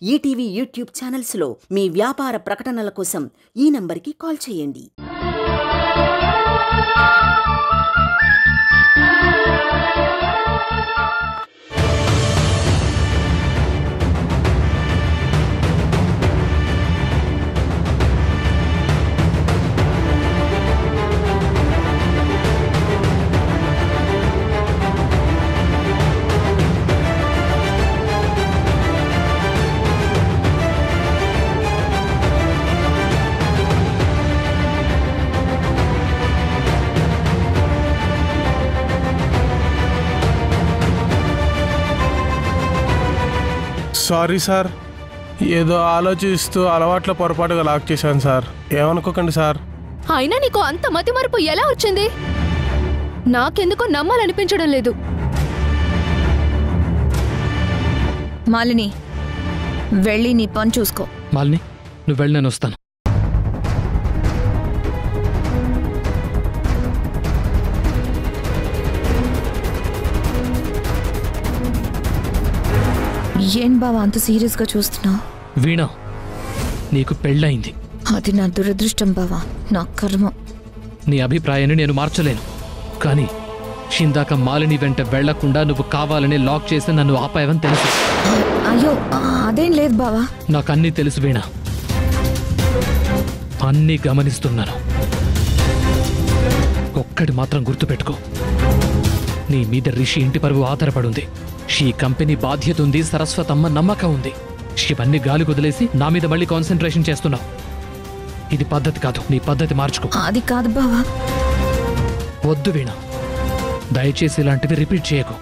ETV YouTube ఛానల్స్లో మీ వ్యాపార ప్రకటనల కోసం ఈ నంబర్కి కాల్ చేయండి. సారీ సార్, ఏదో ఆలోచిస్తూ అలవాట్ల పొరపాటుగా లాక్ చేశాను సార్, ఏమనుకోకండి సార్. అయినా నీకు అంత మతిమరుపు ఎలా వచ్చింది? నాకెందుకో నమ్మాలనిపించడం లేదు. మాలిని, వెళ్ళి నీ పని చూసుకో. మాలిని, నువ్వు వెళ్ళి నేను వస్తాను. ఏం బావా అంత సీరియస్గా చూస్తున్నావు? వీణా, నీకు పెళ్ళయింది. అది నా దురదృష్టం బావా, నా కర్మ. నీ అభిప్రాయాన్ని నేను మార్చలేను, కానీ ఇందాక మాలిని వెంట వెళ్లకుండా నువ్వు కావాలని లాక్ చేసి నన్ను ఆపావని తెలుసు. అయ్యో అదేం లేదు బావా. నాకు అన్నీ తెలుసు వీణా, అన్నీ గమనిస్తున్నాను. ఒక్కటి మాత్రం గుర్తుపెట్టుకో, నీ మీద రిషి ఇంటి పరువు ఆధారపడుంది. ఈ కంపెనీ బాధ్యత ఉంది, సరస్వతమ్మ నమ్మకం ఉంది. ఇవన్నీ గాలి కుదిలేసి నా మీద మళ్ళీ కాన్సన్ట్రేషన్ చేస్తున్నావు. ఇది పద్ధతి కాదు, నీ పద్ధతి మార్చుకో. అది కాదు బావా. వద్దు వీణా, దయచేసి ఇలాంటివి రిపీట్ చేయకు.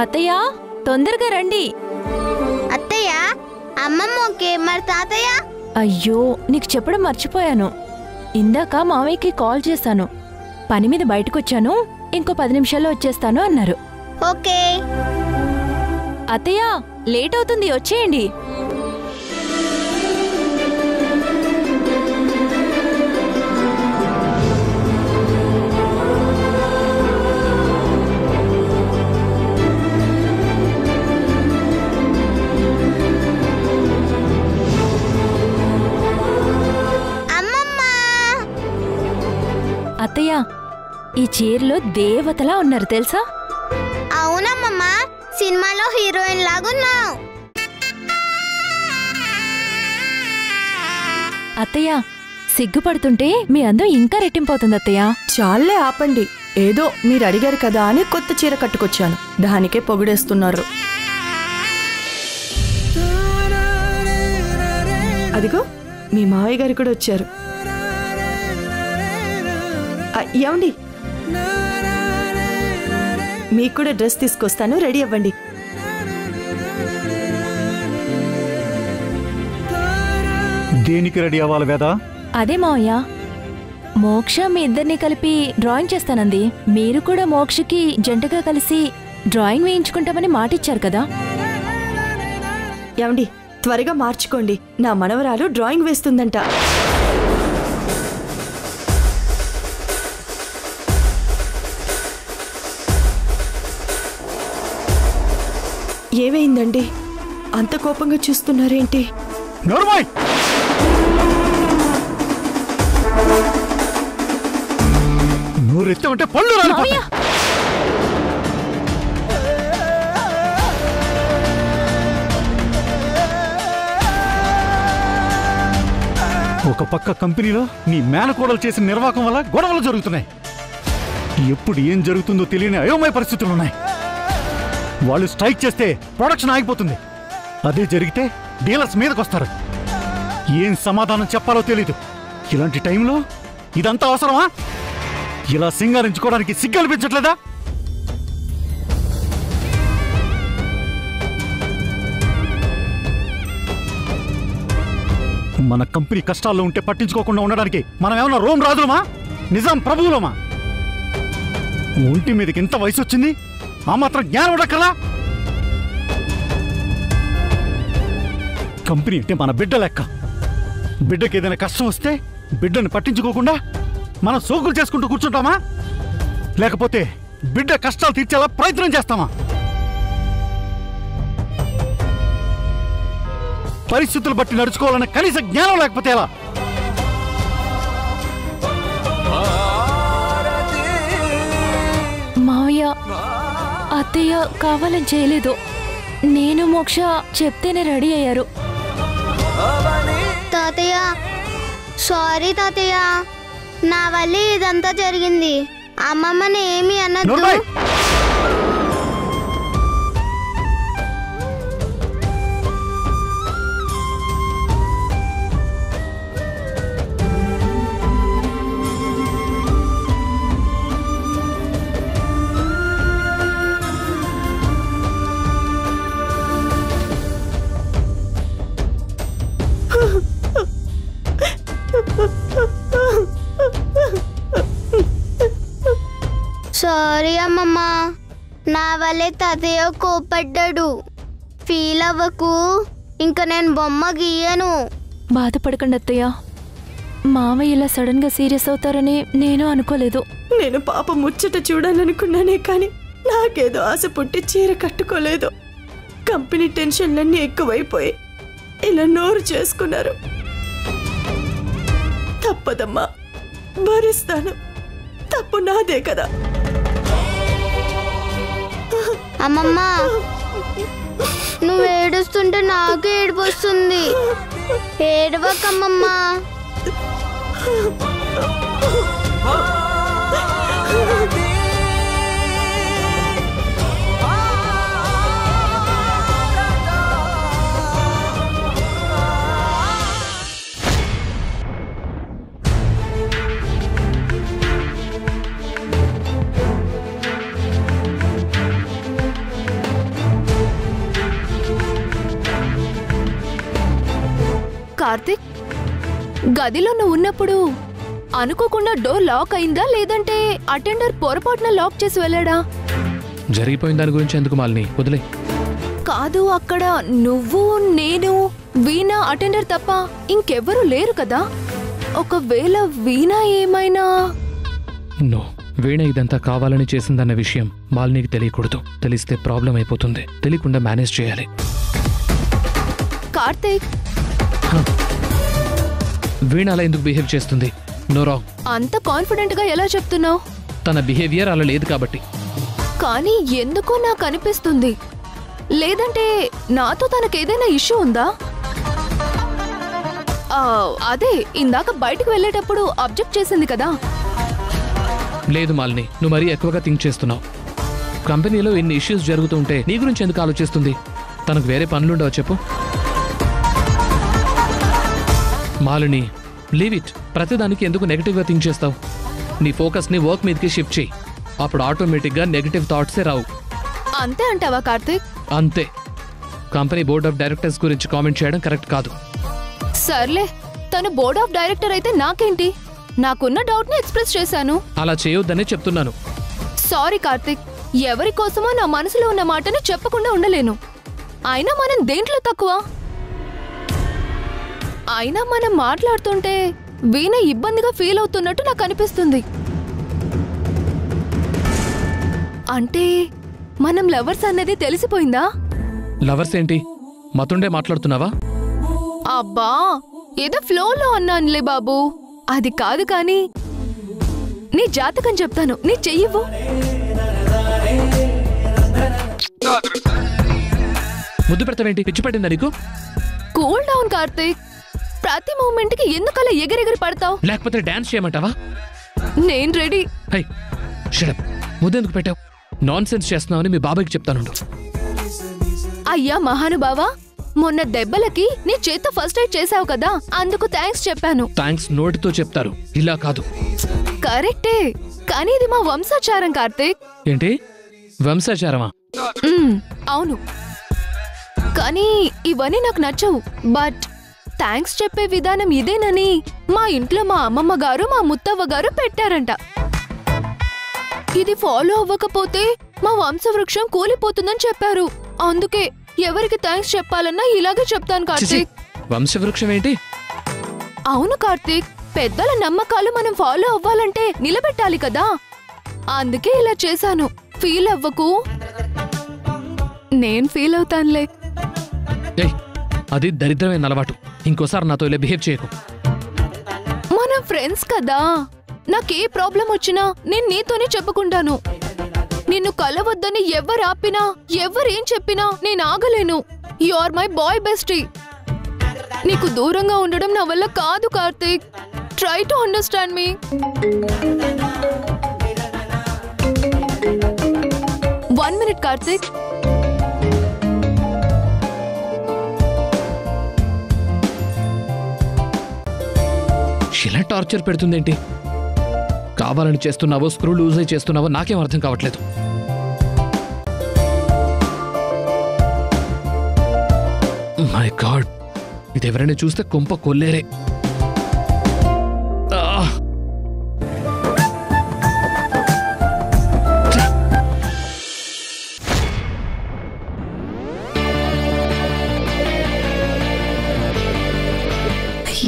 అత్తయ్య, తొందరగా రండి. అత్తయ్య, అమ్మమ్మ ఓకే, మరి తాతయ్య? అయ్యో, నీకు చెప్పడం మర్చిపోయాను. ఇందాక మామయ్యకి కాల్ చేశాను. పని మీద బయటకొచ్చాను, ఇంకో 10 నిమిషాల్లో వచ్చేస్తాను అన్నారు. ఓకే అత్తయ్య, లేట్ అవుతుంది, వచ్చేయండి. అత్తయ్య, ఈ చీరలో దేవతలా ఉన్నారు తెలుసా? అవునమ్మమ్మ, సినిమాలో హీరోయిన్ లాగున్నావు. అత్తయ్య, సిగ్గుపడుతుంటే మీ అందం ఇంకా రెట్టింపోతుంది అత్తయ్య. చాలే ఆపండి. ఏదో మీరు అడిగారు కదా అని కొత్త చీర కట్టుకొచ్చాను, దానికే పొగిడేస్తున్నారు. అదిగో మీ మావయ్య గారు కూడా వచ్చారు. ఏమండి, మీకు కూడా డ్రెస్ తీసుకొస్తాను, రెడీ అవ్వండి. దేనికి రెడీ అవ్వాలి వేదా? అదే మావయ్య, మోక్ష మీ ఇద్దరిని కలిపి డ్రాయింగ్ చేస్తానంది. మీరు కూడా మోక్షకి జంటగా కలిసి డ్రాయింగ్ వేయించుకుంటామని మాటిచ్చారు కదా. ఏమండి, త్వరగా మార్చుకోండి, నా మనవరాలు డ్రాయింగ్ వేస్తుందంట. ఏమైందండి, అంత కోపంగా చూస్తున్నారేంటి? నోరెత్తామంటే పళ్ళు రాలిపోతాయి. ఒక పక్క కంపెనీలో నీ మేనకోడలు చేసిన నిర్వాహకం వల్ల గొడవలు జరుగుతున్నాయి. ఎప్పుడు ఏం జరుగుతుందో తెలియని అయోమయ పరిస్థితులున్నాయి. వాళ్ళు స్ట్రైక్ చేస్తే ప్రొడక్షన్ ఆగిపోతుంది. అదే జరిగితే డీలర్స్ మీదకొస్తారు. ఏం సమాధానం చెప్పాలో తెలీదు. ఇలాంటి టైంలో ఇదంతా అవసరమా? ఇలా సింగారించుకోవడానికి సిగ్గు అనిపించట్లేదా? మన కంపెనీ కష్టాల్లో ఉంటే పట్టించుకోకుండా ఉండడానికి మనం ఏమన్నా రోమ్ రాజులమా, నిజాం ప్రభువులమా? ఒంటి మీదకి ఎంత వయసు వచ్చింది, ఆ మాత్రం జ్ఞానం ఉండకలా? కంపెనీ అంటే మన బిడ్డ లెక్క. బిడ్డకి ఏదైనా కష్టం వస్తే బిడ్డని పట్టించుకోకుండా మనం సోకులు చేసుకుంటూ కూర్చుంటామా, లేకపోతే బిడ్డ కష్టాలు తీర్చేలా ప్రయత్నం చేస్తామా? పరిస్థితులు బట్టి నడుచుకోవాలన్న కనీస జ్ఞానం లేకపోతే ఎలా? మావయ్య, అత్తయ్య కావాలని చేయలేదు. నేను మోక్ష చెప్తేనే రెడీ అయ్యారు. తాతయ్య సారీ తాతయ్య, నా వల్ల ఇదంతా జరిగింది. అమ్మమ్మని ఏమీ అనద్దు. సారీ అమ్మమ్మ, నా వల్లే తాతయ్య కోపడ్డాడు. ఫీల్ అవ్వకు, ఇంకా నేను బొమ్మ గీయను. బాధపడకండి అత్తయ్య. మావయ్య ఇలా సడన్ గా సీరియస్ అవుతారని నేను అనుకోలేదు. నేను పాప ముచ్చట చూడాలనుకున్నానే కానీ నాకేదో ఆశ పుట్టి చీర కట్టుకోలేదు. కంపెనీ టెన్షన్లన్నీ ఎక్కువైపోయి ఇలా నోరు చేసుకున్నారు. తప్పదమ్మా, భరిస్తాను. తప్పు నాదే కదా. అమ్మమ్మ, నువ్వు ఏడుస్తుంటే నాకు ఏడుపు వస్తుంది. ఏడవకమ్మమ్మా. కార్తిక్, గదిలో నువ్వు ఉన్నప్పుడు అనుకోకుండా డోర్ లాక్ అయిందా, లేదంటే అటెండర్ పొరపాటున లాక్ చేసి వెళ్ళాడా? జరిగిపోయిన దాని గురించి ఎందుకు మాలిని, వదిలే. కాదు, అక్కడ నువ్వు, నేను, వీణా, అటెండర్ తప్ప ఇంకెవ్వరూ లేరు కదా. ఒకవేళ వీణా ఏమైనా... నో, వీణ ఇదంతా కావాలని చేసిందన్న విషయం మాలినికి తెలియకూడదు. తెలిస్తే ప్రాబ్లం అయిపోతుంది. తెలియకుండా మేనేజ్ చేయాలి. కార్తిక్, వీణ అలా ఎందుకు బిహేవ్ చేస్తుంది? No wrong. అంత కాన్ఫిడెంట్ గా ఎలా చెప్తున్నావు? తన బిహేవియర్ అలా లేదు కాబట్టి. కానీ ఎందుకో నాకు అనిపిస్తుంది, లేదంటే నాతో తనకేదైనా ఇష్యూ ఉందా? అదే ఇందాక బయటకు వెళ్ళేటప్పుడు అబ్జెక్ట్ చేసింది కదా. లేదు మాలిని, నువ్వు మరీ ఎక్కువగా థింక్ చేస్తున్నావు. కంపెనీలో ఇన్ని ఇష్యూస్ జరుగుతుంటే నీ గురించి ఎందుకు ఆలోచిస్తుంది? తనకు వేరే పనులుండవు చెప్పు. Malini, leave it. ప్రతిదానికి ఎందుకు నెగటివ్గా థింక్ చేస్తావు? నీ ఫోకస్ని వర్క్ మీదకి షిఫ్ట్ చేయి. అప్పుడు ఆటోమేటిక్గా నెగటివ్ థాట్సే రావు. అంతే అంటావా కార్తిక్? అంతే. కంపెనీ బోర్డ్ ఆఫ్ డైరెక్టర్స్ గురించి కామెంట్ చేయడం కరెక్ట్ కాదు. సర్లే, తను బోర్డ్ ఆఫ్ డైరెక్టర్ అయితే నాకేంటి? నాకున్న డౌట్ ని ఎక్స్ప్రెస్ చేశాను. అలా చేయొద్దనే చెప్తున్నాను. సారీ కార్తిక్, ఎవరి కోసమో నా మనసులో ఉన్న మాటను చెప్పకుండా ఉండలేను. అయినా మనం దేంట్లో తక్కువ? అయినా మనం మాట్లాడుతుంటే వీణ ఇబ్బందిగా ఫీల్ అవుతున్నట్టు నాకు అనిపిస్తుంది. అంటే మనం లవర్స్ అన్నది తెలిసిపోయిందా? లవర్స్ ఏంటి, మతుండే మాట్లాడుతున్నావా? అబ్బా, ఏదో ఫ్లోలో అన్నానులే బాబు. అది కాదు కానీ నీ జాతకం చెప్తాను, నీ చెయ్యవు. ముద్దు పెడతావేంటి? పిచ్చి పట్టిందా నీకు? Cool down Karthik. ప్రతి మూమెంట్ కి ఎందుకలా ఎగిరెగిరి పడతావు? లేకపోతే డాన్స్ చేయమంటావా? నేను రెడీ. Hi, shut up. ముద్దెందుకు పెట్టావు? నాన్ సెన్స్ చేస్తున్నావని మీ బాబాయ్కి చెప్తాను. అయ్యా మహానుభావా, మొన్న దెబ్బలకి నీ చేత్తో ఫస్ట్ ఎయిడ్ చేసావు కదా, అందుకు థ్యాంక్స్ చెప్పాను. థ్యాంక్స్ నోటితో చెప్తారు, ఇలా కాదు. కరెక్టే, కానీ ఇది మా వంశాచారం కార్తిక్. ఏంటి వంశాచారమా? అవును, కానీ ఇవన్నీ నాకు నచ్చవు. బట్ థ్యాంక్స్ చెప్పే విధానం ఇదేనని మా ఇంట్లో మా అమ్మమ్మ గారు, మా ముత్తవ్వ గారు పెట్టారంట. ఇది ఫాలో అవ్వకపోతే మా వంశవృక్షం కూలిపోతుందని చెప్పారు. అందుకే ఎవరికి థ్యాంక్స్ చెప్పాలన్నా ఇలాగే చెప్తాను కార్తీక్. వంశవృక్షం ఏంటి? అవును కార్తీక్, పెద్దల నమ్మకాలు మనం ఫాలో అవ్వాలంటే నిలబెట్టాలి కదా, అందుకే ఇలా చేశాను. ఫీల్ అవ్వకు. నేను ఫీల్ అవుతానులే. ఏయ్, అది దరిద్రమైన అలవాటు. ఇంకోసారి నాతో ఇలా బిహేవ్ చేయకు. మనం ఫ్రెండ్స్ కదా, నాకే ప్రాబ్లం వచ్చినా నేను నీతోనే చెప్పుకుంటాను. నిన్ను కలవద్దని ఎవరు ఆపినా, ఎవరేం చెప్పినా నేను ఆగలేను. You are my boy bestie. నీకు దూరంగా ఉండడం నా వల్ల కాదు Karthik. Try to understand me. 1 minute Karthik. ఇలా టార్చర్ పెడుతుందేంటి? కావాలని చేస్తున్నావో స్క్రూ లూజ్ అయి చేస్తున్నావో నాకేం అర్థం కావట్లేదు. మై గాడ్, ఇది ఎవరైనా చూస్తే కొంప కొల్లేరే.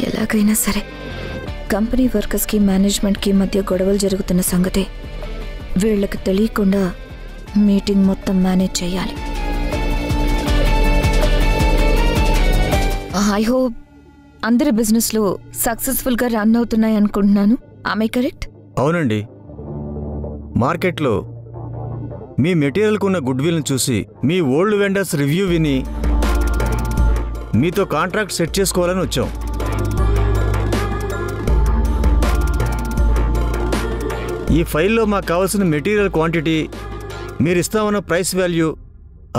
ఎలాగైనా సరే కంపెనీ వర్కర్స్కి మేనేజ్మెంట్కి మధ్య గొడవలు జరుగుతున్న సంగతే వీళ్ళకి తెలియకుండా మీటింగ్ మొత్తం మేనేజ్ చేయాలి. ఐ హోప్ అందరి బిజినెస్లు సక్సెస్ఫుల్గా రన్ అవుతున్నాయి అనుకుంటున్నాను. ఆమె కరెక్ట్? అవునండి. మార్కెట్లో మీ మెటీరియల్కు ఉన్న గుడ్ విల్ని చూసి మీ ఓల్డ్ వెండర్స్ రివ్యూ విని మీతో కాంట్రాక్ట్ సెట్ చేసుకోవాలని వచ్చాం. ఈ ఫైల్లో మాకు కావాల్సిన మెటీరియల్ క్వాంటిటీ, మీరు ఇస్తామన్న ప్రైస్ వాల్యూ,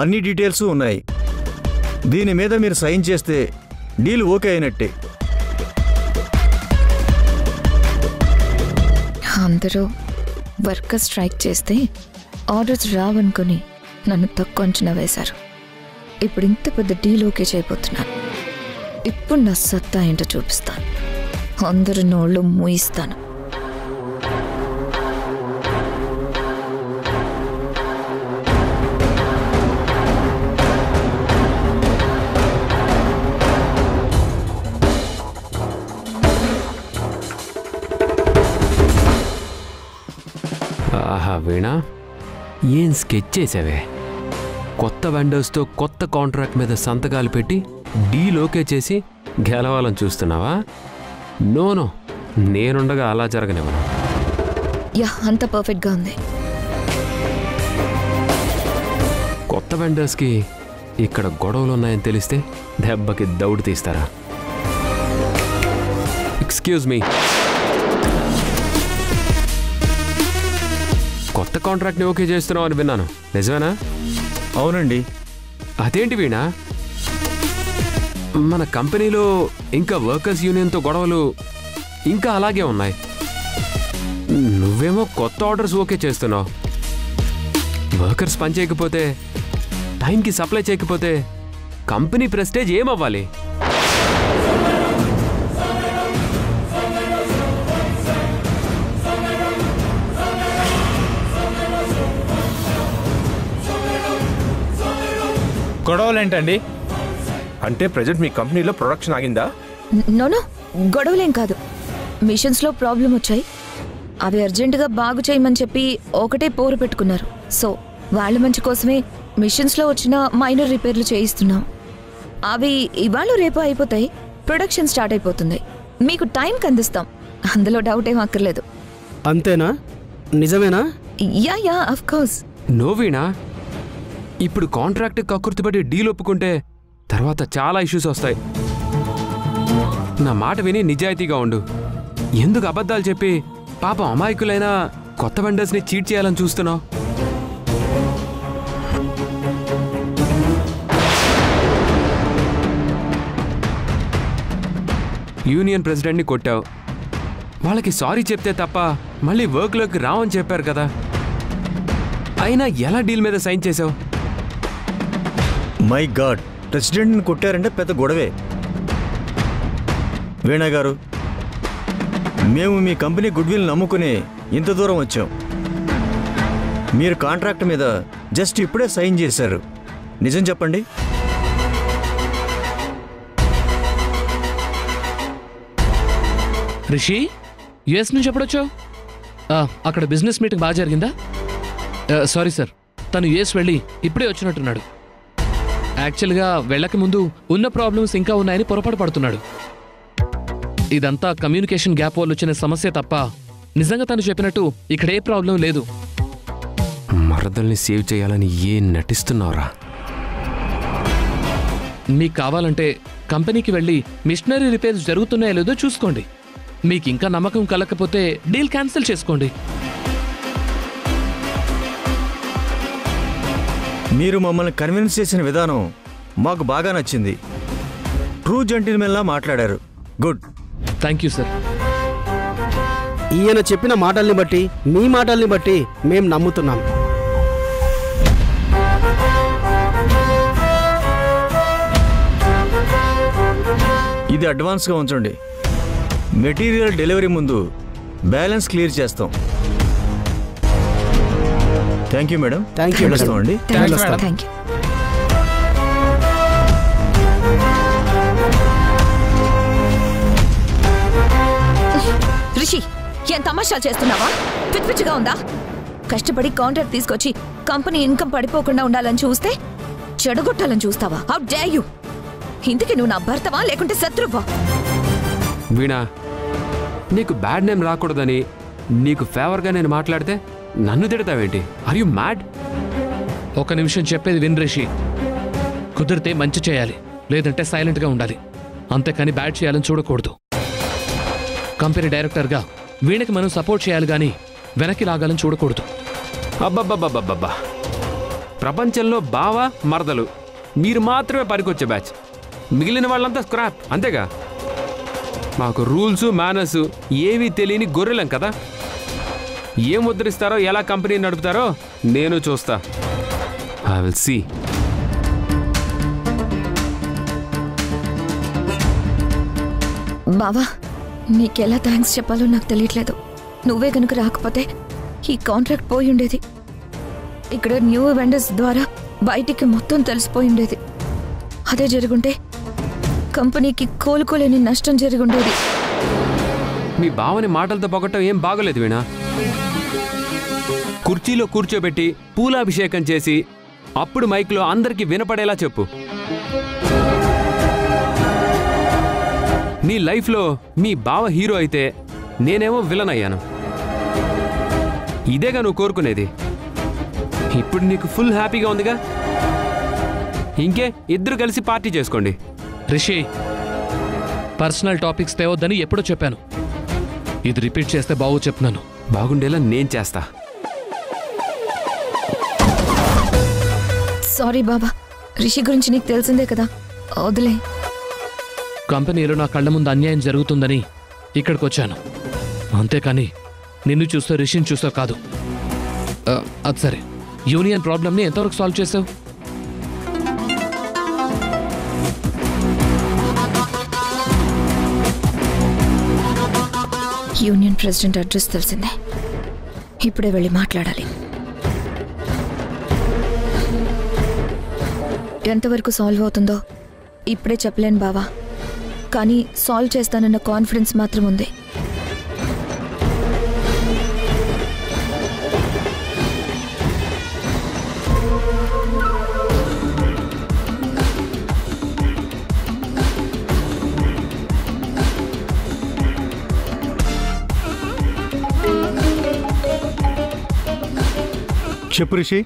అన్ని డీటెయిల్స్ ఉన్నాయి. దీని మీద మీరు సైన్ చేస్తే డీల్ ఓకే అయినట్టే. అందరూ వర్కర్ స్ట్రైక్ చేస్తే ఆర్డర్స్ రావనుకొని నన్ను తక్కువ అంచనా వేశారు. ఇప్పుడు ఇంత పెద్ద డీల్ ఓకే చేయబోతున్నాను. ఇప్పుడు నా సత్తా ఏంటో చూపిస్తాను. అందరు నోళ్ళు మూయిస్తాను. ఆహా వీణా, ఏం స్కెచ్ చేసావే? కొత్త వెండర్స్తో కొత్త కాంట్రాక్ట్ మీద సంతకాలు పెట్టి డీల్ ఓకే చేసి గెలవాలని చూస్తున్నావా? నోనో, నేనుండగా అలా జరగనివ్వను. యా, అంత పర్ఫెక్ట్గా ఉంది. కొత్త వెండర్స్కి ఇక్కడ గొడవలు ఉన్నాయని తెలిస్తే దెబ్బకి దౌడు తీస్తారా? ఎక్స్క్యూజ్ మీ, కొత్త కాంట్రాక్ట్ని ఓకే చేస్తున్నావు అని విన్నాను, నిజమేనా? అవునండి. అదేంటి వీణా, మన కంపెనీలో ఇంకా వర్కర్స్ యూనియన్తో గొడవలు ఇంకా అలాగే ఉన్నాయి. నువ్వేమో కొత్త ఆర్డర్స్ ఓకే చేస్తున్నావు. వర్కర్స్ పని చేయకపోతే, టైంకి సప్లై చేయకపోతే కంపెనీ ప్రెస్టేజ్ ఏమవ్వాలి? గొడవలు ఏంటండి? అంటే ప్రజెంట్ మీ కంపెనీలో ప్రొడక్షన్ ఆగిందా? నోనో, గొడవలేం కాదు. మిషన్స్లో ప్రాబ్లం వచ్చాయి. అవి అర్జెంటుగా బాగు చేయమని చెప్పి ఒకటే పోరు పెట్టుకున్నారు. సో వాళ్ళ మంచి కోసమే మిషన్స్లో వచ్చిన మైనర్ రిపేర్లు చేయిస్తున్నాం. అవి ఇవాళ రేపు అయిపోతాయి. ప్రొడక్షన్ స్టార్ట్ అయిపోతుంది. మీకు టైంకి అందిస్తాం, అందులో డౌట్ ఏం అక్కర్లేదు. అంతేనా? నిజమేనా? Yeah yeah, of course. No Veena, ఇప్పుడు కాంట్రాక్ట్ కక్కుర్తిపడి డీల్ ఒప్పుకుంటే తర్వాత చాలా ఇష్యూస్ వస్తాయి. నా మాట విని నిజాయితీగా ఉండు. ఎందుకు అబద్ధాలు చెప్పి పాపం అమాయకులైన కొత్త వెండర్స్ని చీట్ చేయాలని చూస్తున్నావు? యూనియన్ ప్రెసిడెంట్ని కొట్టావు. వాళ్ళకి సారీ చెప్తే తప్ప మళ్ళీ వర్క్లోకి రావని చెప్పారు కదా. అయినా ఎలా డీల్ మీద సైన్ చేసావు? మై గాడ్, ప్రెసిడెంట్ని కొట్టారంటే పెద్ద గొడవే. వీణా గారు, మేము మీ కంపెనీ గుడ్ విల్ నమ్ముకుని ఇంత దూరం వచ్చాం. మీరు కాంట్రాక్ట్ మీద జస్ట్ ఇప్పుడే సైన్ చేశారు. నిజం చెప్పండి. రిషి, యుఎస్ నుంచి ఎప్పుడొచ్చావు? అక్కడ బిజినెస్ మీటింగ్ బాగా జరిగిందా? సారీ సార్, తను యుఎస్ వెళ్ళి ఇప్పుడే వచ్చినట్టున్నాడు. యాక్చువల్గా వెళ్ళక ముందు ఉన్న ప్రాబ్లమ్స్ ఇంకా ఉన్నాయని పొరపాటు పడుతున్నాడు. ఇదంతా కమ్యూనికేషన్ గ్యాప్ వల్ల వచ్చిన సమస్య తప్ప నిజంగా తను చెప్పినట్టు ఇక్కడ ఏ ప్రాబ్లం లేదు. మరదల్ని సేవ్ చేయాలని ఏం నటిస్తున్నావురా? మీకు కావాలంటే కంపెనీకి వెళ్ళి మిషనరీ రిపేర్స్ జరుగుతున్నాయో లేదో చూసుకోండి. మీకు ఇంకా నమ్మకం కలగకపోతే డీల్ క్యాన్సిల్ చేసుకోండి. మీరు మమ్మల్ని కన్విన్స్ చేసిన విధానం మాకు బాగా నచ్చింది. ట్రూ జెంటిల్మెన్లా మాట్లాడారు. గుడ్. Thank you sir. ఈయన చెప్పిన మాటల్ని బట్టి, మీ మాటల్ని బట్టి మేం నమ్ముతున్నాం. ఇది అడ్వాన్స్గా ఉంచండి. మెటీరియల్ డెలివరీ ముందు బ్యాలెన్స్ క్లియర్ చేస్తాం. Thank you madam. Thank you అండి. Thank you. రిషి, ఏం తమాషా చేస్తున్నావా? పిచ్చిగా ఉందా? కష్టపడి కాంట్రాక్ట్ తీసుకొచ్చి కంపెనీ ఇన్కమ్ పడిపోకుండా ఉండాలని చూస్తే చెడగొట్టాలని చూస్తావా? How dare you! ఇందుకే నువ్వు నా భర్తవా లేకుంటే శత్రువా? వీణా, నీకు బ్యాడ్ నేమ్ రాకూడదని నీకు ఫేవర్గా నేను మాట్లాడితే నన్ను తిడతావేంటి? Are you mad? ఒక నిమిషం చెప్పేది విన్ రిషి. కుదిరితే మంచి చేయాలి, లేదంటే సైలెంట్గా ఉండాలి. అంతేకాని బ్యాడ్ చేయాలని చూడకూడదు. కంపెనీ డైరెక్టర్గా వీణకి మనం సపోర్ట్ చేయాలి కానీ వెనక్కి లాగాలని చూడకూడదు. అబ్బబ్బబ్బబ్బబ్బా, ప్రపంచంలో బావ మరదలు మీరు మాత్రమే పనికొచ్చే బ్యాచ్. మిగిలిన వాళ్ళంతా స్క్రాప్, అంతేగా? మాకు రూల్స్ మేనర్స్ ఏవీ తెలియని గొర్రెలం కదా. ఏం ముద్రిస్తారో, ఎలా కంపెనీ నడుపుతారో నేను చూస్తా. I will see. బావా, నీకెలా థ్యాంక్స్ చెప్పాలో నాకు తెలియట్లేదు. నువ్వే కనుక రాకపోతే ఈ కాంట్రాక్ట్ పోయి ఉండేది. ఇక్కడ న్యూ వెండర్స్ ద్వారా బయటికి మొత్తం తెలిసిపోయి ఉండేది. అదే జరుగుంటే కంపెనీకి కోలుకోలేని నష్టం జరిగుండేది. మీ బావని మాటలతో పొగట్టం ఏం బాగోలేదు వీణా. కుర్చీలో కూర్చోబెట్టి పూలాభిషేకం చేసి అప్పుడు మైక్లో అందరికీ వినపడేలా చెప్పు. నీ లైఫ్లో మీ బావ హీరో అయితే నేనేమో విలన్ అయ్యాను. ఇదేగా నువ్వు కోరుకునేది. ఇప్పుడు నీకు ఫుల్ హ్యాపీగా ఉందిగా. ఇంకే ఇద్దరు కలిసి పార్టీ చేసుకోండి. రిషి, పర్సనల్ టాపిక్స్ తేవద్దని ఎప్పుడో చెప్పాను. ఇది రిపీట్ చేస్తే బాగు చెప్తున్నాను. బాగుండేలా నేను చేస్తా. సారీ బాబా, రిషి గురించి నీకు తెలిసిందే కదా, వదిలే. కంపెనీలో నా కళ్ళ ముందు అన్యాయం జరుగుతుందని ఇక్కడికి వచ్చాను. అంతేకాని నిన్ను చూస్తూ రిషిని చూస్తూ కాదు. అది సరే, యూనియన్ ప్రాబ్లమ్ని ఎంతవరకు సాల్వ్ చేసావు? యూనియన్ ప్రెసిడెంట్ అడ్రస్ తెలిసిందే. ఇప్పుడే వెళ్ళి మాట్లాడాలి. ఎంతవరకు సాల్వ్ అవుతుందో ఇప్పుడే చెప్పలేను బావా, కానీ సాల్వ్ చేస్తానన్న కాన్ఫిడెన్స్ మాత్రం ఉంది. చెప్పు రిషి.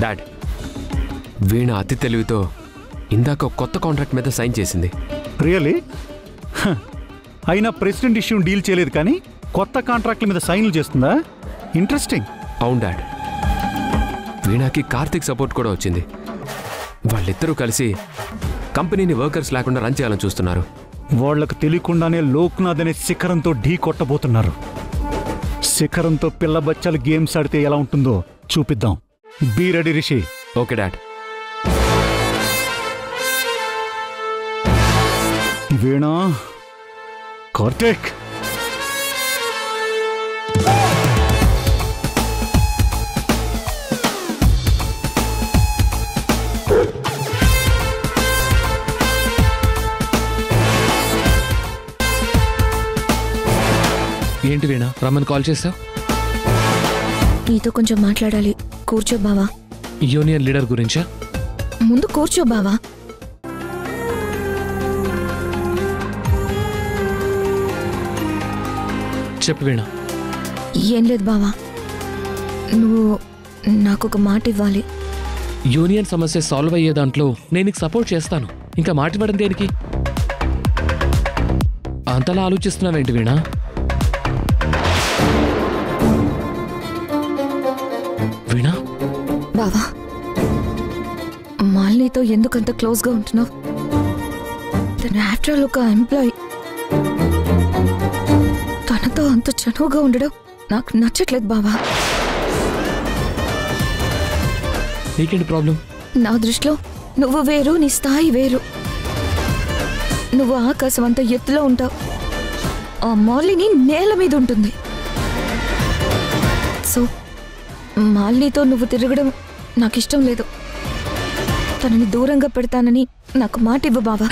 డాడ్, వీణ అతి తెలివితో ఇందాక కొత్త కాంట్రాక్ట్ మీద సైన్ చేసింది. రియలీ? అయినా ప్రెసిడెంట్ ఇష్యూ డీల్ చేయలేదు కానీ కొత్త కాంట్రాక్ట్ల మీద సైన్లు చేస్తుందా? ఇంట్రెస్టింగ్. అవును డాడ్, వీణాకి కార్తిక్ సపోర్ట్ కూడా వచ్చింది. వాళ్ళిద్దరూ కలిసి కంపెనీని వర్కర్స్ లేకుండా రన్ చేయాలని చూస్తున్నారు. వాళ్లకు తెలియకుండానే లోక్నాథ్ అనే శిఖరంతో ఢీ కొట్టబోతున్నారు. శిఖరంతో పిల్ల బచ్చాలు గేమ్స్ ఆడితే ఎలా ఉంటుందో చూపిద్దాం. Be ready Rishi. Okay dad. Veena, Karthik, ఏంటి వీణా రమ్మని కాల్ చేసావు? నీతో కొంచెం మాట్లాడాలి. కూర్చో బావా. యూనియన్ లీడర్ గురించా? ముందు కూర్చో బావా. చెప్పు వీణా. ఏం లేదు బావా, నువ్వు నాకొక మాట ఇవ్వాలి. యూనియన్ సమస్య సాల్వ్ అయ్యే దాంట్లో నేను నీకు సపోర్ట్ చేస్తాను. ఇంకా మాట ఇవ్వడం దేనికి? అంతలా ఆలోచిస్తున్నావేంటి వీణా? వీణా బావా, మాలినితో ఎందుకంత క్లోజ్గా ఉంటున్నావు? తను ఆఫ్టర్ ఆల్ ఒక ఎంప్లాయీ. తనతో అంత చనువుగా ఉండడం నాకు నచ్చట్లేదు బావా. నీకేంటి ప్రాబ్లం? నా దృష్టిలో నువ్వు వేరు, నీ స్థాయి వేరు. నువ్వు ఆకాశం అంత ఎత్తులో ఉంటావు, ఆ మాలిని నేల మీద ఉంటుంది. సో మాలినితో నువ్వు తిరగడం నాకు ఇష్టం లేదు. తనని దూరంగా పెడతానని నాకు మాట ఇవ్వు బావా.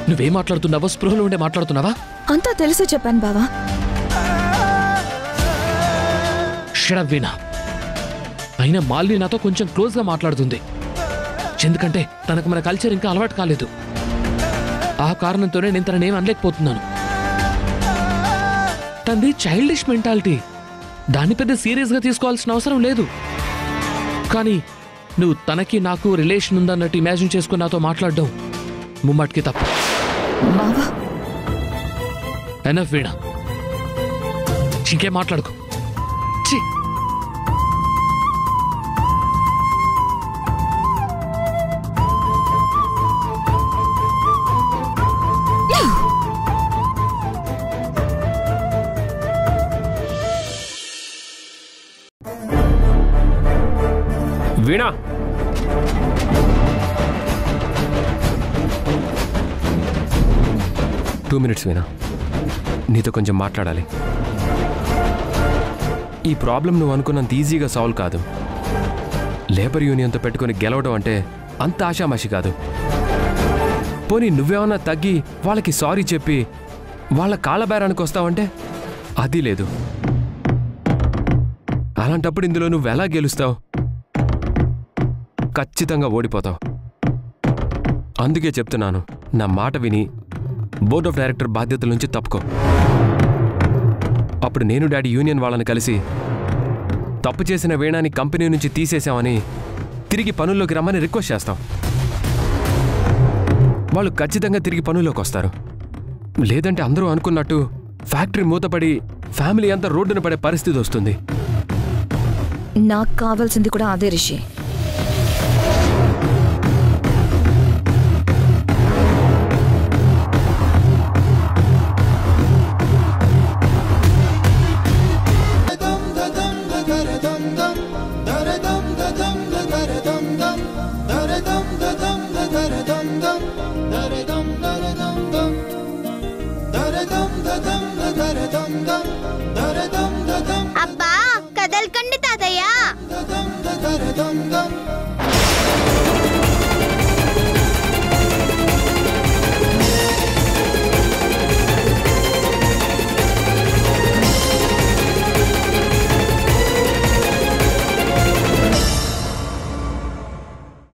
నువ్వేం మాట్లాడుతున్నావో స్పృహలో ఉండే మాట్లాడుతున్నావా? అంతా తెలిసే చెప్పాను బావా. షడప్ వీణా. అయినా మాలిని నాతో కొంచెం క్లోజ్గా మాట్లాడుతుంది, ఎందుకంటే తనకు మన కల్చర్ ఇంకా అలవాటు కాలేదు. ఆ కారణంతోనే నేను తననేం అనలేకపోతున్నాను. తనది చైల్డిష్ మెంటాలిటీ, దాన్ని పెద్ద సీరియస్గా తీసుకోవాల్సిన అవసరం లేదు. కానీ నువ్వు తనకి నాకు రిలేషన్ ఉందన్నట్టు ఇమాజిన్ చేసుకుని నాతో మాట్లాడడం ముమ్మటికి తప్పు. ఎనఫ్ వీణా, ఇంకేం మాట్లాడుకో. వీణా, టూ మినిట్స్ వీణా, నీతో కొంచెం మాట్లాడాలి. ఈ ప్రాబ్లం నువ్వు అనుకున్నంత ఈజీగా సాల్వ్ కాదు. లేబర్ యూనియన్తో పెట్టుకుని గెలవడం అంటే అంత ఆషామాషి కాదు. పోనీ నువ్వేమన్నా తగ్గి వాళ్ళకి సారీ చెప్పి వాళ్ళ కాళ్ళబేరానికి వస్తావంటే అది లేదు. అలాంటప్పుడు ఇందులో నువ్వు ఎలా గెలుస్తావు? ఖచ్చితంగా ఓడిపోతావు. అందుకే చెప్తున్నాను, నా మాట విని బోర్డ్ ఆఫ్ డైరెక్టర్ బాధ్యతల నుంచి తప్పుకో. అప్పుడు నేను డాడీ యూనియన్ వాళ్ళని కలిసి తప్పు చేసిన వీణాని కంపెనీ నుంచి తీసేసామని తిరిగి పనుల్లోకి రమ్మని రిక్వెస్ట్ చేస్తాం. వాళ్ళు ఖచ్చితంగా తిరిగి పనుల్లోకి వస్తారు. లేదంటే అందరూ అనుకున్నట్టు ఫ్యాక్టరీ మూతపడి ఫ్యామిలీ అంతా రోడ్డున పడే పరిస్థితి వస్తుంది. నాకు కావాల్సింది కూడా అదే రిషి. అబ్బా కదలకండి తాతయ్య.